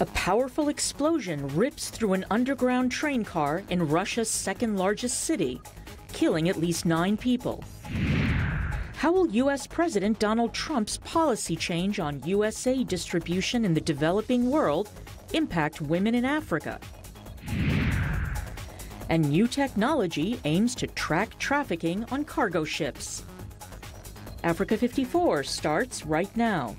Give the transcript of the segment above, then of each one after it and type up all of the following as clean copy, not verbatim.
A powerful explosion rips through an underground train car in Russia's second-largest city, killing at least 9 people. How will U.S. President Donald Trump's policy change on U.S. aid distribution in the developing world impact women in Africa? And new technology aims to track trafficking on cargo ships. Africa 54 starts right now.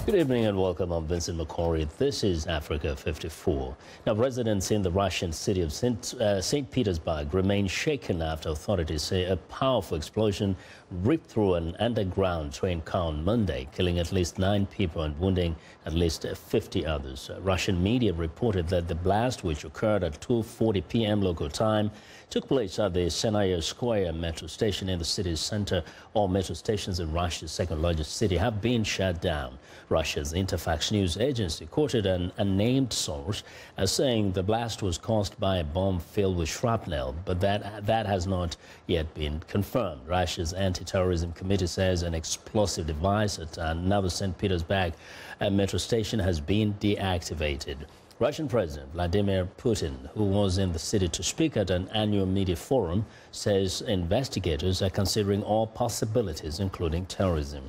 Good evening and welcome. I'm Vincent McCory. This is Africa 54. Now, residents in the Russian city of St. Petersburg remain shaken after authorities say a powerful explosion ripped through an underground train car on Monday, killing at least 9 people and wounding at least 50 others. Russian media reported that the blast, which occurred at 2:40 p.m. local time, took place at the Senaya Square metro station in the city's center. All metro stations in Russia's second-largest city have been shut down. Russia's Interfax news agency quoted an unnamed source as saying the blast was caused by a bomb filled with shrapnel, but that has not yet been confirmed. Russia's anti-terrorism committee says an explosive device at another St. Petersburg metro station has been deactivated. Russian President Vladimir Putin, who was in the city to speak at an annual media forum, says investigators are considering all possibilities, including terrorism.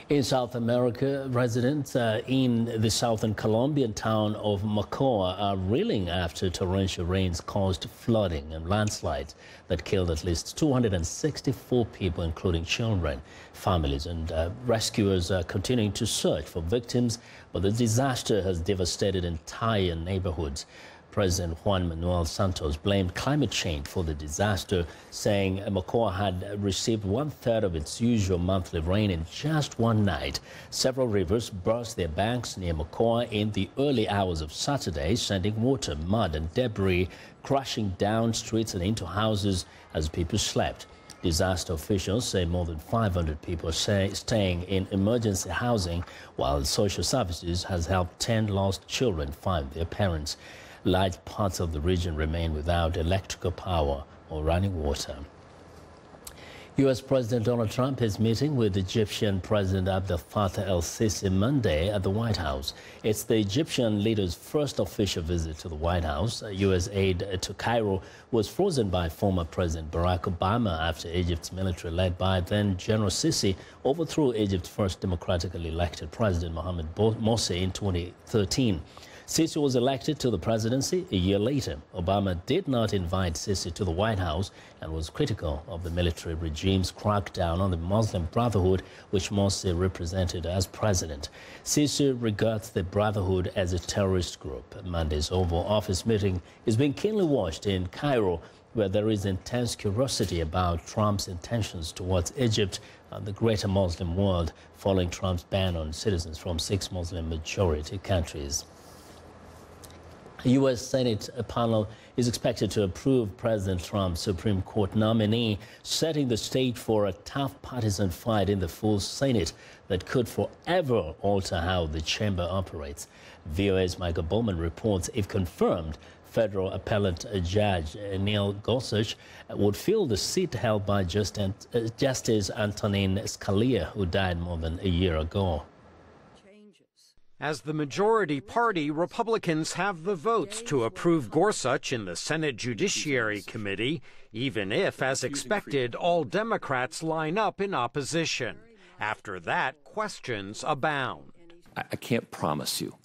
In South America, residents in the southern Colombian town of Mocoa are reeling after torrential rains caused flooding and landslides that killed at least 264 people, including children. Families and rescuers are continuing to search for victims, but the disaster has devastated entire neighborhoods. President Juan Manuel Santos blamed climate change for the disaster, saying Mocoa had received 1/3 of its usual monthly rain in just one night. Several rivers burst their banks near Mocoa in the early hours of Saturday, sending water, mud and debris crashing down streets and into houses as people slept. Disaster officials say more than 500 people are staying in emergency housing, while social services has helped 10 lost children find their parents. Large parts of the region remain without electrical power or running water. U.S. President Donald Trump is meeting with Egyptian President Abdel Fattah el-Sisi Monday at the White House. It's the Egyptian leader's first official visit to the White House. U.S. aid to Cairo was frozen by former President Barack Obama after Egypt's military, led by then General Sisi, overthrew Egypt's first democratically elected president, Mohamed Morsi, in 2013. Sisi was elected to the presidency a year later. Obama did not invite Sisi to the White House and was critical of the military regime's crackdown on the Muslim Brotherhood, which Morsi represented as president. Sisi regards the Brotherhood as a terrorist group. Monday's Oval Office meeting is being keenly watched in Cairo, where there is intense curiosity about Trump's intentions towards Egypt and the greater Muslim world following Trump's ban on citizens from 6 Muslim-majority countries. A U.S. Senate panel is expected to approve President Trump's Supreme Court nominee, setting the stage for a tough partisan fight in the full Senate that could forever alter how the chamber operates. VOA's Michael Bowman reports, if confirmed, federal appellate judge Neil Gorsuch would fill the seat held by Justice Antonin Scalia, who died more than a year ago. As the majority party, Republicans have the votes to approve Gorsuch in the Senate Judiciary Committee, even if, as expected, all Democrats line up in opposition. After that, questions abound. I can't promise you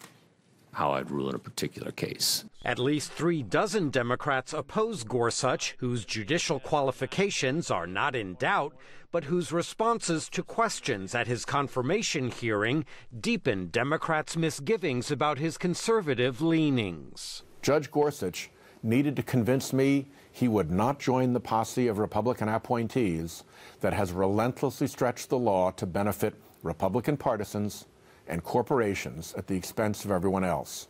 how I'd rule in a particular case. At least 36 Democrats oppose Gorsuch, whose judicial qualifications are not in doubt, but whose responses to questions at his confirmation hearing deepened Democrats' misgivings about his conservative leanings. Judge Gorsuch needed to convince me he would not join the posse of Republican appointees that has relentlessly stretched the law to benefit Republican partisans and corporations at the expense of everyone else.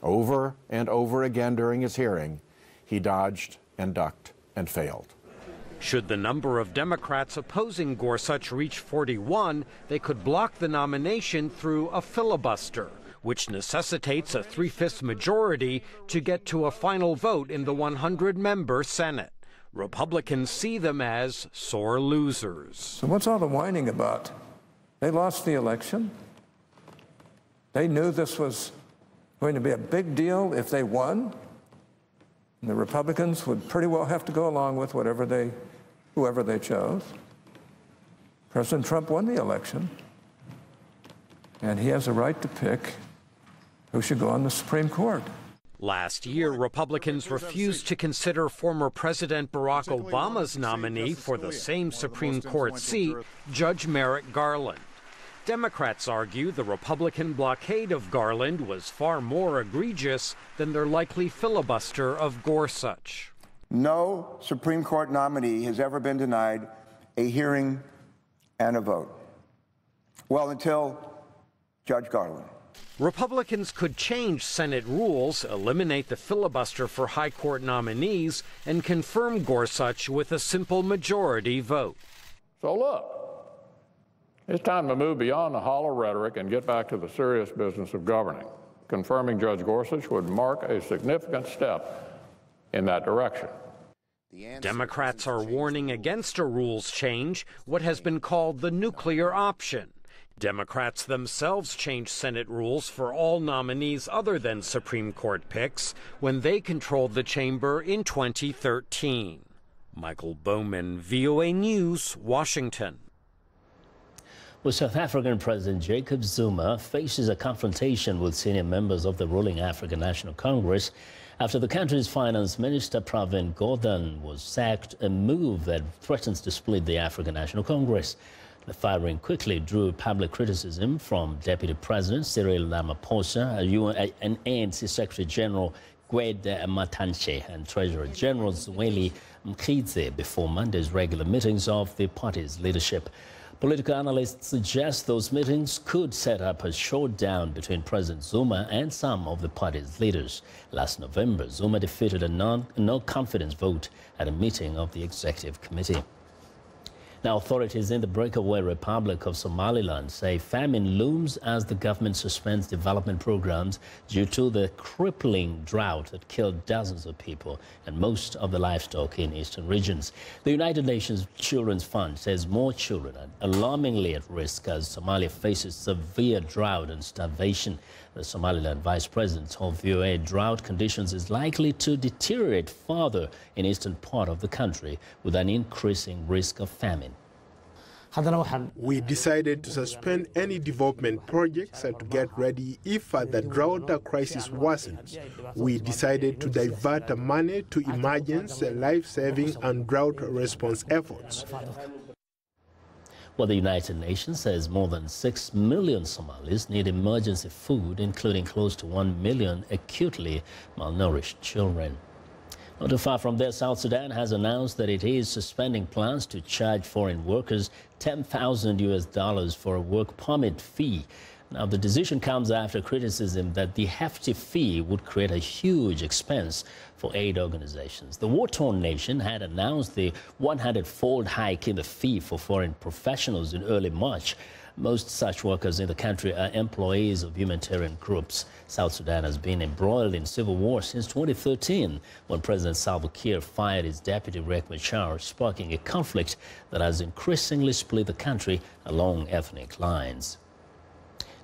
Over and over again during his hearing, he dodged and ducked and failed. Should the number of Democrats opposing Gorsuch reach 41, they could block the nomination through a filibuster, which necessitates a 3/5 majority to get to a final vote in the 100-member Senate. Republicans see them as sore losers. So what's all the whining about? They lost the election. They knew this was going to be a big deal if they won. And the Republicans would pretty well have to go along with whoever they chose. President Trump won the election, and he has a right to pick who should go on the Supreme Court. Last year, Republicans refused to consider former President Barack Obama's nominee for the same Supreme Court seat, Judge Merrick Garland. Democrats argue the Republican blockade of Garland was far more egregious than their likely filibuster of Gorsuch. No Supreme Court nominee has ever been denied a hearing and a vote. Well, until Judge Garland. Republicans could change Senate rules, eliminate the filibuster for high court nominees, and confirm Gorsuch with a simple majority vote. So look, it's time to move beyond the hollow rhetoric and get back to the serious business of governing. Confirming Judge Gorsuch would mark a significant step in that direction. Democrats are warning against a rules change, what has been called the nuclear option. Democrats themselves changed Senate rules for all nominees other than Supreme Court picks when they controlled the chamber in 2013. Michael Bowman, VOA News, Washington. Well, South African President Jacob Zuma faces a confrontation with senior members of the ruling African National Congress after the country's finance minister Pravin Gordhan was sacked, a move that threatens to split the African National Congress. The firing quickly drew public criticism from Deputy President Cyril Ramaphosa, and ANC Secretary General Gwede Matanche, and Treasurer General Zweli Mkhize before Monday's regular meetings of the party's leadership. Political analysts suggest those meetings could set up a showdown between President Zuma and some of the party's leaders. Last November, Zuma defeated a no-confidence vote at a meeting of the Executive Committee. Now, authorities in the breakaway Republic of Somaliland say famine looms as the government suspends development programs due to the crippling drought that killed dozens of people and most of the livestock in eastern regions. The United Nations Children's Fund says more children are alarmingly at risk as Somalia faces severe drought and starvation. The Somaliland Vice President told VOA drought conditions is likely to deteriorate further in eastern part of the country with an increasing risk of famine. We decided to suspend any development projects and to get ready if the drought crisis worsens. We decided to divert money to emergency, life-saving and drought response efforts. Well, the United Nations says more than 6 million Somalis need emergency food, including close to 1 million acutely malnourished children. Not too far from there, South Sudan has announced that it is suspending plans to charge foreign workers $10,000 for a work permit fee. Now, the decision comes after criticism that the hefty fee would create a huge expense for aid organizations. The war-torn nation had announced the 100-fold hike in the fee for foreign professionals in early March. Most such workers in the country are employees of humanitarian groups. South Sudan has been embroiled in civil war since 2013, when President Salva Kiir fired his deputy Riek Machar, sparking a conflict that has increasingly split the country along ethnic lines.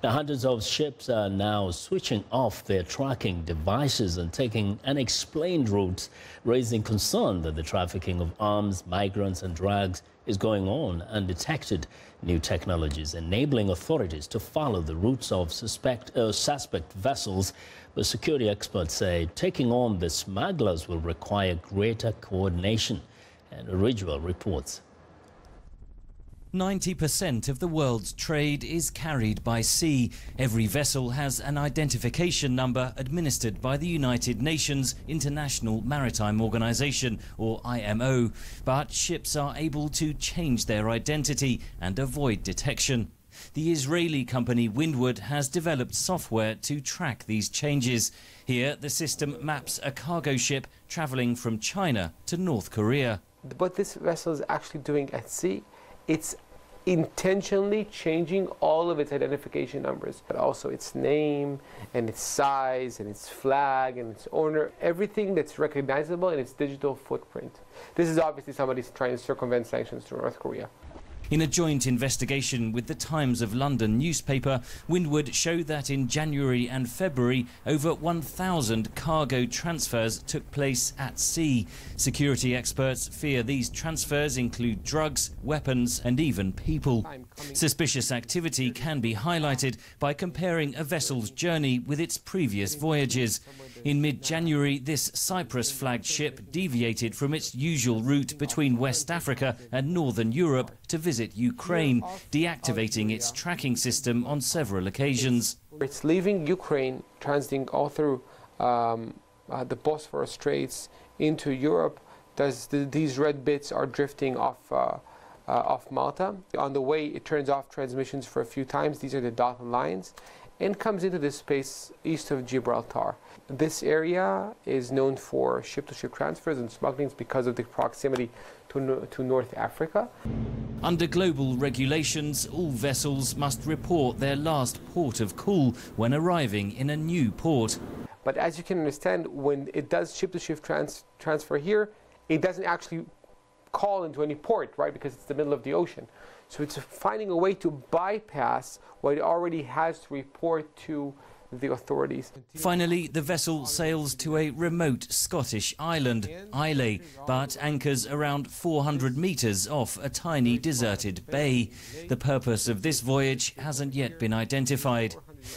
Now, hundreds of ships are now switching off their tracking devices and taking unexplained routes, raising concern that the trafficking of arms, migrants and drugs is going on undetected. New technologies enabling authorities to follow the routes of suspect vessels. But security experts say taking on the smugglers will require greater coordination. And Ridgewell reports. 90% of the world's trade is carried by sea. Every vessel has an identification number administered by the United Nations International Maritime Organization, or IMO. But ships are able to change their identity and avoid detection. The Israeli company Windward has developed software to track these changes. Here, the system maps a cargo ship traveling from China to North Korea. What this vessel is actually doing at sea, it's intentionally changing all of its identification numbers, but also its name and its size and its flag and its owner, everything that's recognizable in its digital footprint. This is obviously somebody trying to circumvent sanctions to North Korea. In a joint investigation with the Times of London newspaper, Windward showed that in January and February, over 1,000 cargo transfers took place at sea. Security experts fear these transfers include drugs, weapons and even people. Suspicious activity can be highlighted by comparing a vessel's journey with its previous voyages. In mid-January, this Cyprus-flagged ship deviated from its usual route between West Africa and Northern Europe to visit Ukraine, deactivating its tracking system on several occasions. It's leaving Ukraine, transiting all through the Bosphorus Straits into Europe. These red bits are drifting off Malta. On the way, it turns off transmissions for a few times. These are the dotted lines, and comes into this space east of Gibraltar. This area is known for ship-to-ship transfers and smugglings because of the proximity to North Africa. Under global regulations, all vessels must report their last port of call when arriving in a new port. But as you can understand, when it does ship-to-ship transfer here, it doesn't actually call into any port, right, because it's the middle of the ocean. So it's finding a way to bypass what it already has to report to the authorities. Finally, the vessel sails to a remote Scottish island, Islay, but anchors around 400 metres off a tiny deserted bay. The purpose of this voyage hasn't yet been identified.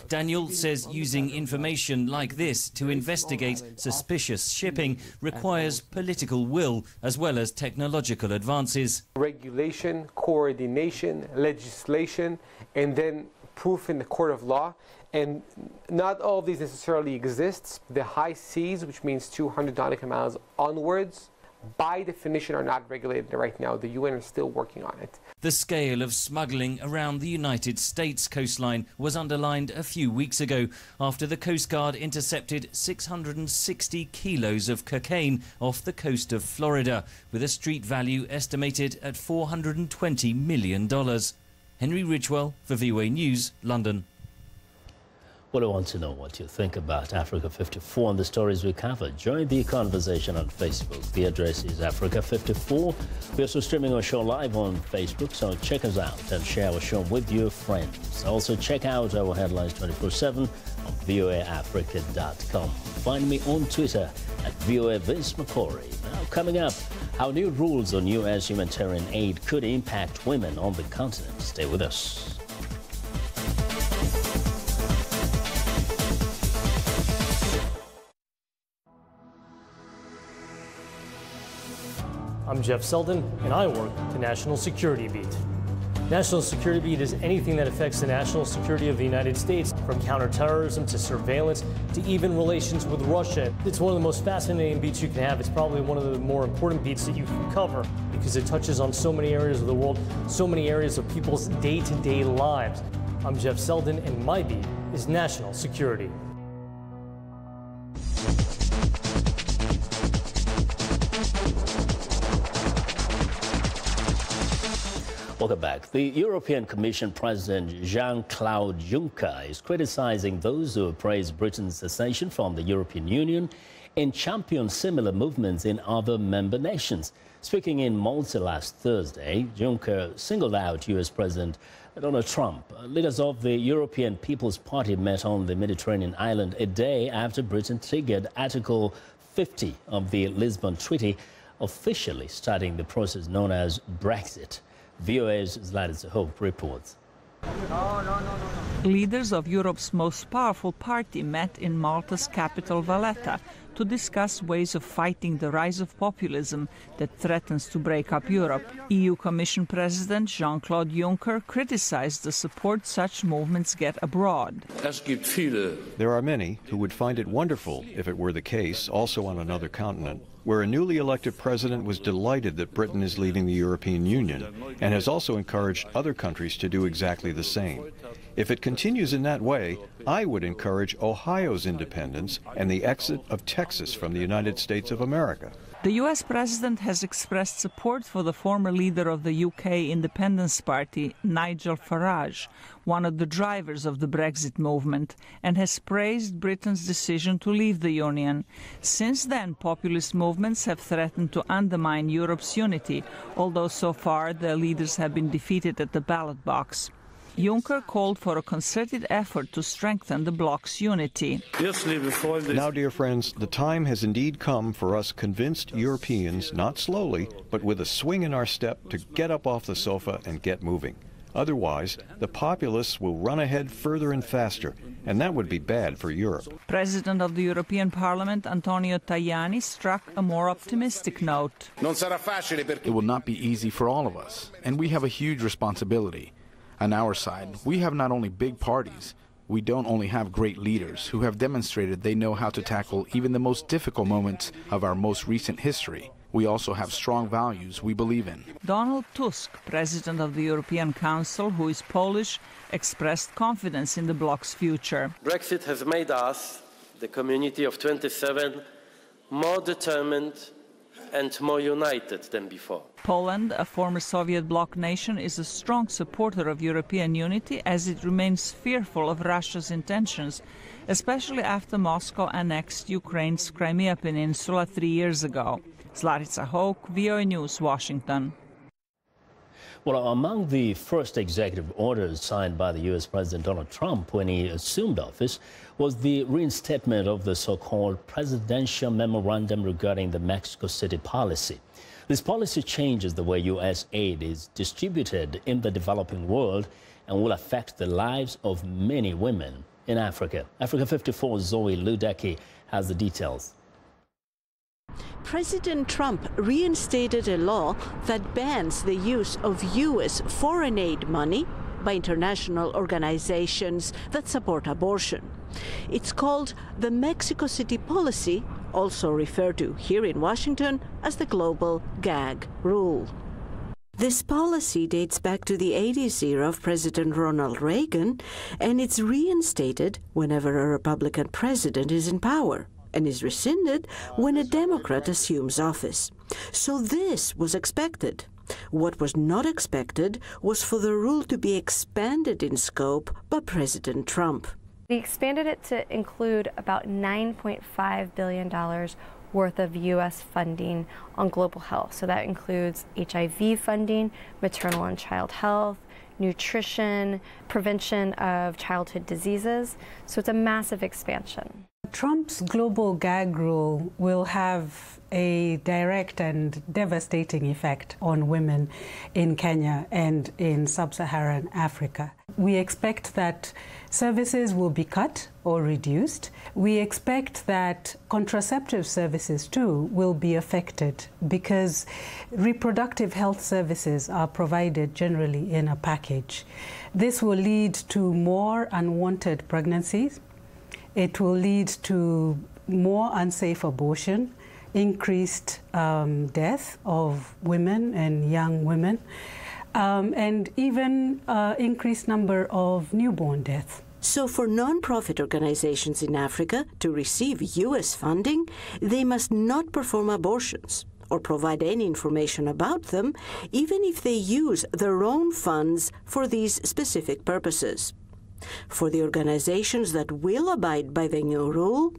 Daniel says using information like this to investigate suspicious shipping requires political will as well as technological advances. Regulation, coordination, legislation, and then proof in the court of law. And not all of these necessarily exists. The high seas, which means 200 nautical miles onwards, by definition are not regulated right now. The UN is still working on it. The scale of smuggling around the United States coastline was underlined a few weeks ago after the Coast Guard intercepted 660 kilos of cocaine off the coast of Florida, with a street value estimated at $420 million. Henry Ridgewell for VOA News, London. Well, I want to know what you think about Africa 54 and the stories we covered. Join the conversation on Facebook. The address is Africa 54. We're also streaming our show live on Facebook, so check us out and share our show with your friends. Also, check out our headlines 24/7 on voaafrica.com. Find me on Twitter at VOA Vince McCory. Now, coming up, how new rules on U.S. humanitarian aid could impact women on the continent. Stay with us. I'm Jeff Selden, and I work the National Security Beat. National Security Beat is anything that affects the national security of the United States, from counterterrorism to surveillance to even relations with Russia. It's one of the most fascinating beats you can have. It's probably one of the more important beats that you can cover because it touches on so many areas of the world, so many areas of people's day-to-day lives. I'm Jeff Selden, and my beat is national security. Welcome back. The European Commission President Jean-Claude Juncker is criticizing those who praise Britain's secession from the European Union and champion similar movements in other member nations. Speaking in Malta last Thursday, Juncker singled out U.S. President Donald Trump. Leaders of the European People's Party met on the Mediterranean island a day after Britain triggered Article 50 of the Lisbon Treaty, officially starting the process known as Brexit. VOA's Zlatan Hope reports. Leaders of Europe's most powerful party met in Malta's capital Valletta to discuss ways of fighting the rise of populism that threatens to break up Europe. EU Commission President Jean-Claude Juncker criticized the support such movements get abroad. There are many who would find it wonderful if it were the case also on another continent, where a newly elected president was delighted that Britain is leaving the European Union and has also encouraged other countries to do exactly the same. If it continues in that way, I would encourage Ohio's independence and the exit of Texas from the United States of America. The U.S. president has expressed support for the former leader of the UK Independence Party, Nigel Farage, one of the drivers of the Brexit movement, and has praised Britain's decision to leave the Union. Since then, populist movements have threatened to undermine Europe's unity, although so far their leaders have been defeated at the ballot box. Juncker called for a concerted effort to strengthen the bloc's unity. Now, dear friends, the time has indeed come for us convinced Europeans, not slowly, but with a swing in our step, to get up off the sofa and get moving. Otherwise, the populists will run ahead further and faster, and that would be bad for Europe. President of the European Parliament, Antonio Tajani, struck a more optimistic note. It will not be easy for all of us, and we have a huge responsibility. On our side, we have not only big parties, we don't only have great leaders who have demonstrated they know how to tackle even the most difficult moments of our most recent history. We also have strong values we believe in. Donald Tusk, president of the European Council, who is Polish, expressed confidence in the bloc's future. Brexit has made us, the community of 27, more determined and more united than before. Poland, a former Soviet bloc nation, is a strong supporter of European unity as it remains fearful of Russia's intentions, especially after Moscow annexed Ukraine's Crimea Peninsula 3 years ago. Zlatica Hoke, VOA News, Washington. Well, among the first executive orders signed by the U.S. President Donald Trump when he assumed office was the reinstatement of the so-called Presidential Memorandum regarding the Mexico City policy. This policy changes the way U.S. aid is distributed in the developing world and will affect the lives of many women in Africa. Africa 54's Zoe Ludecki has the details. President Trump reinstated a law that bans the use of U.S. foreign aid money by international organizations that support abortion. It's called the Mexico City Policy, also referred to here in Washington as the Global Gag Rule. This policy dates back to the 80s era of President Ronald Reagan, and it's reinstated whenever a Republican president is in power, and is rescinded when a Democrat assumes office. So this was expected. What was not expected was for the rule to be expanded in scope by President Trump. We expanded it to include about $9.5 billion worth of U.S. funding on global health. So that includes HIV funding, maternal and child health, nutrition, prevention of childhood diseases. So it's a massive expansion. Trump's global gag rule will have a direct and devastating effect on women in Kenya and in sub-Saharan Africa. We expect that services will be cut or reduced. We expect that contraceptive services too will be affected because reproductive health services are provided generally in a package. This will lead to more unwanted pregnancies. It will lead to more unsafe abortion, increased death of women and young women, and even increased number of newborn deaths. So for non-profit organizations in Africa to receive U.S. funding, they must not perform abortions or provide any information about them, even if they use their own funds for these specific purposes. For the organizations that will abide by the new rule,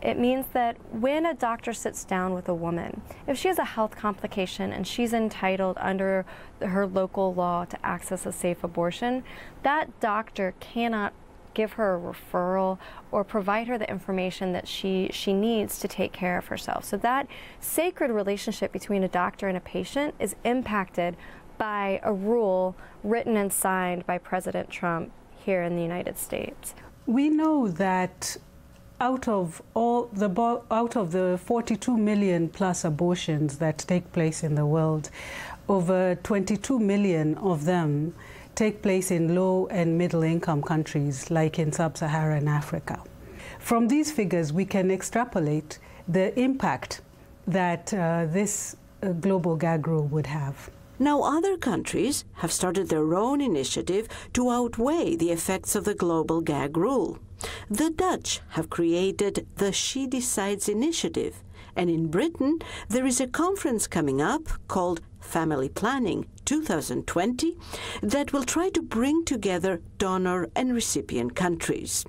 it means that when a doctor sits down with a woman, if she has a health complication and she's entitled under her local law to access a safe abortion, that doctor cannot give her a referral or provide her the information that she needs to take care of herself. So that sacred relationship between a doctor and a patient is impacted by a rule written and signed by President Trump here in the United States. We know that out of the 42 million plus abortions that take place in the world, over 22 million of them take place in low and middle income countries like in sub-Saharan Africa. From these figures, we can extrapolate the impact that this global gag rule would have. Now other countries have started their own initiative to outweigh the effects of the global gag rule. The Dutch have created the She Decides initiative, and in Britain there is a conference coming up called Family Planning 2020 that will try to bring together donor and recipient countries.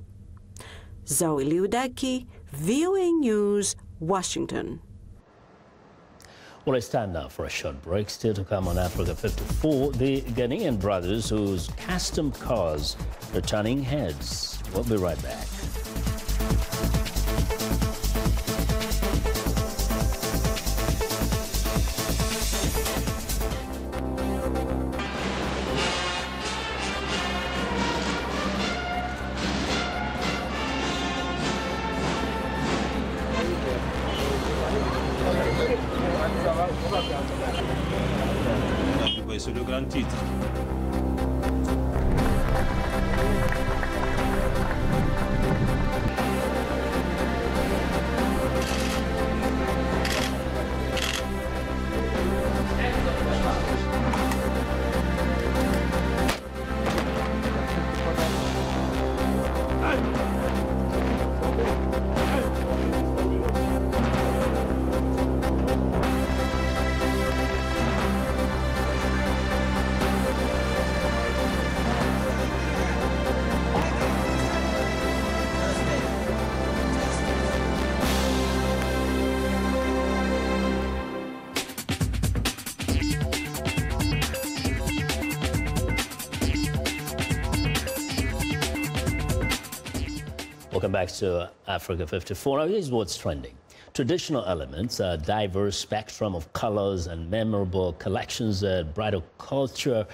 Zoe Liudaki, VOA News, Washington. Well, it's time now for a short break. Still to come on Africa 54, the Ghanaian brothers whose custom cars are turning heads. We'll be right back. C'est le grand titre. Welcome back to Africa 54. Now, here's what's trending. Traditional elements, a diverse spectrum of colors and memorable collections, bridal culture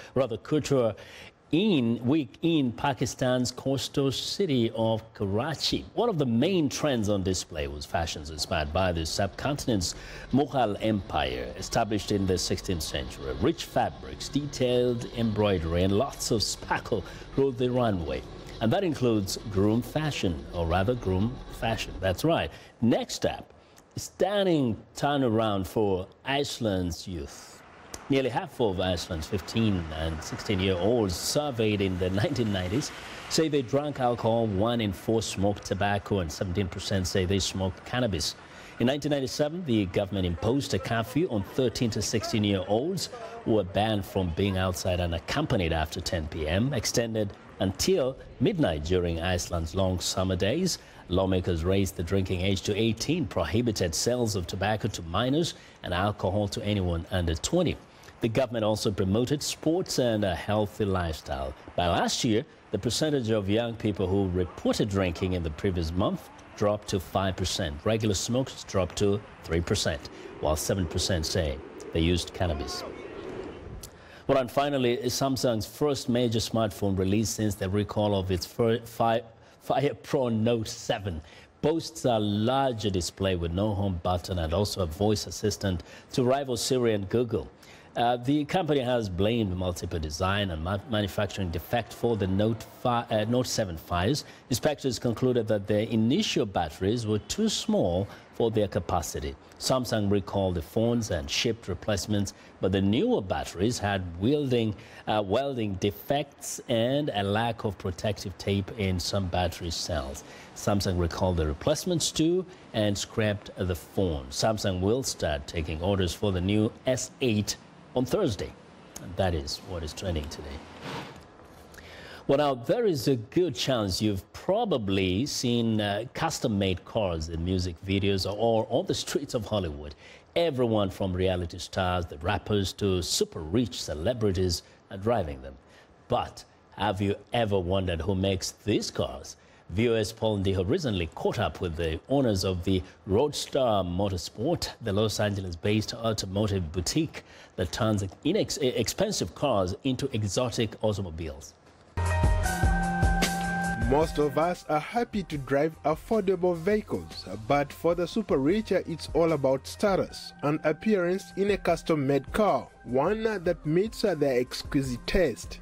in Pakistan's coastal city of Karachi. One of the main trends on display was fashions inspired by the subcontinent's Mughal Empire, established in the 16th century. Rich fabrics, detailed embroidery, and lots of sparkle ruled the runway. And that includes groom fashion, or rather groom fashion. That's right. Next up, stunning turnaround for Iceland's youth. Nearly half of Iceland's 15 and 16-year-olds surveyed in the 1990s say they drank alcohol, 1 in 4 smoked tobacco, and 17% say they smoked cannabis. In 1997, the government imposed a curfew on 13 to 16-year-olds who were banned from being outside unaccompanied after 10 p.m., extended until midnight during Iceland's long summer days. Lawmakers raised the drinking age to 18, prohibited sales of tobacco to minors and alcohol to anyone under 20. The government also promoted sports and a healthy lifestyle. By last year, the percentage of young people who reported drinking in the previous month dropped to 5%. Regular smokers dropped to 3%, while 7% say they used cannabis. Well, and finally, Samsung's first major smartphone released since the recall of its Fire Pro Note 7 boasts a larger display with no home button and also a voice assistant to rival Siri and Google. The company has blamed multiple design and manufacturing defect for the Note 7 fires. Inspectors concluded that the initial batteries were too small for their capacity. Samsung recalled the phones and shipped replacements, but the newer batteries had welding defects and a lack of protective tape in some battery cells. Samsung recalled the replacements too and scrapped the phone. Samsung will start taking orders for the new S8 on Thursday. And that is what is trending today. Well, now, there is a good chance you've probably seen custom-made cars in music videos or on the streets of Hollywood. Everyone from reality stars, the rappers, to super-rich celebrities are driving them. But have you ever wondered who makes these cars? VOA's Paul Ndiho recently caught up with the owners of the Roadstar Motorsport, the Los Angeles-based automotive boutique that turns inexpensive cars into exotic automobiles. Most of us are happy to drive affordable vehicles, but for the super rich, it's all about status and appearance in a custom-made car, one that meets their exquisite taste.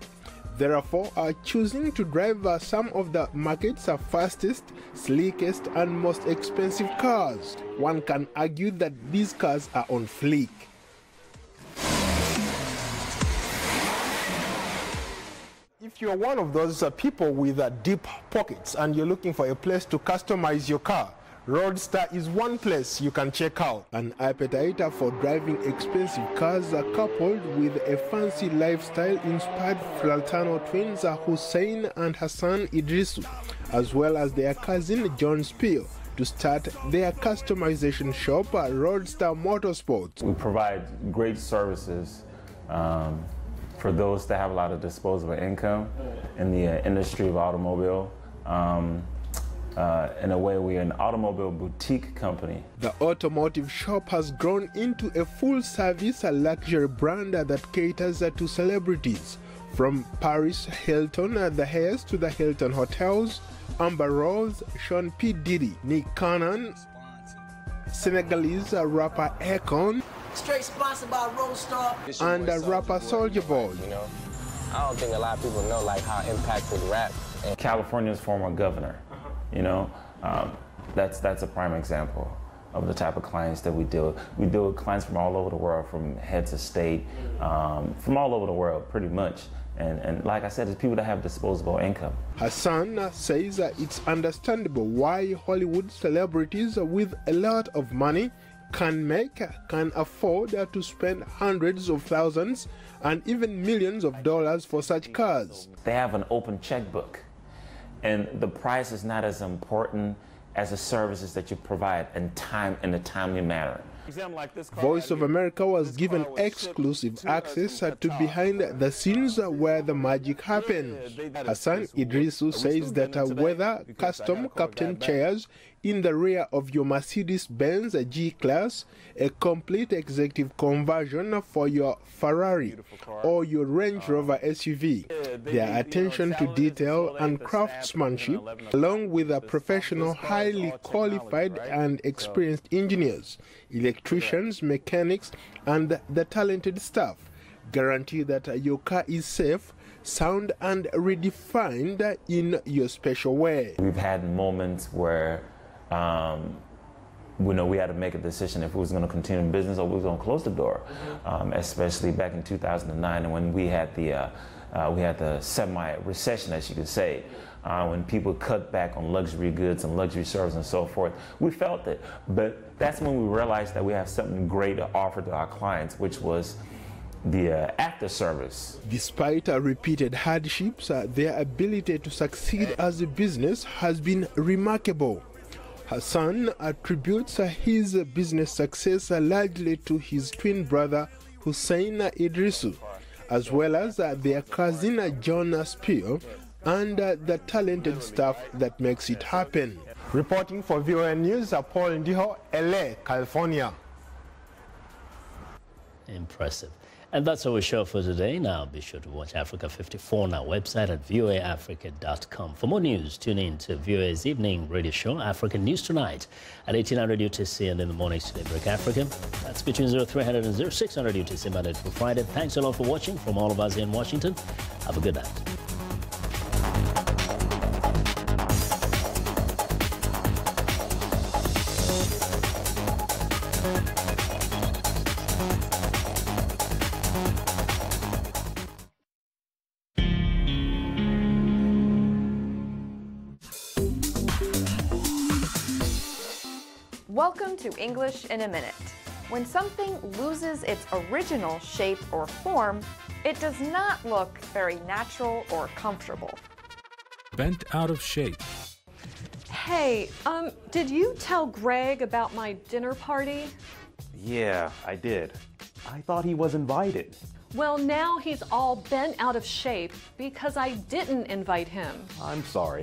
Therefore, are choosing to drive some of the market's fastest, sleekest, and most expensive cars. One can argue that these cars are on fleek. If you're one of those people with deep pockets and you're looking for a place to customize your car, Roadster is one place you can check out. An appetite for driving expensive cars coupled with a fancy lifestyle-inspired fraternal twins Hussein and Hassan Idrisu, as well as their cousin John Spiel, to start their customization shop at Roadster Motorsports. We provide great services for those that have a lot of disposable income in the industry of automobile. In a way, we're an automobile boutique company. The automotive shop has grown into a full-service luxury brand that caters to celebrities. From Paris Hilton, the heirs to the Hilton Hotels, Amber Rose, Sean P. Diddy, Nick Cannon, Senegalese rapper Akon, straight sponsored by Roadstar, and rapper Soulja Boy. You know, I don't think a lot of people know like how impactful rap. California's former governor, you know, that's a prime example of the type of clients that we deal with. We deal with clients from all over the world, from heads of state, from all over the world, pretty much. And like I said, it's people that have disposable income. Hassan says it's understandable why Hollywood celebrities with a lot of money can afford to spend hundreds of thousands and even millions of dollars for such cars. They have an open checkbook, and the price is not as important as the services that you provide in a timely manner. Voice of America was given exclusive access to behind the scenes where the magic happens. Hassan Idrisu says that whether custom captain chairs in the rear of your Mercedes-Benz G-Class, a complete executive conversion for your Ferrari, or your Range Rover SUV, their attention to detail and craftsmanship, along with a professional, highly qualified and experienced engineers, electricians, mechanics, and the talented staff, guarantee that your car is safe, sound, and redefined in your special way. We've had moments where we had to make a decision if we was going to continue in business or we was going to close the door, especially back in 2009 when we had the semi-recession, as you could say, when people cut back on luxury goods and luxury services and so forth. We felt it, but that's when we realized that we have something great to offer to our clients, which was the after service. Despite repeated hardships, their ability to succeed as a business has been remarkable. Hassan attributes his business success largely to his twin brother Hussein Idrisu, as well as their cousin John Spiel, and the talented staff that makes it happen. Reporting for VOA News, Paul Ndiho, LA, California. Impressive. And that's our show for today. Now be sure to watch Africa 54 on our website at voaafrica.com. For more news, tune in to VOA's evening radio show, African News Tonight, at 1800 UTC and in the mornings to Daybreak Africa. That's between 0300 and 0600 UTC Monday to Friday. Thanks a lot for watching from all of us here in Washington. Have a good night. Welcome to English in a Minute. When something loses its original shape or form, it does not look very natural or comfortable. Bent out of shape. Hey, did you tell Greg about my dinner party? Yeah, I did. I thought he was invited. Well, now he's all bent out of shape because I didn't invite him. I'm sorry.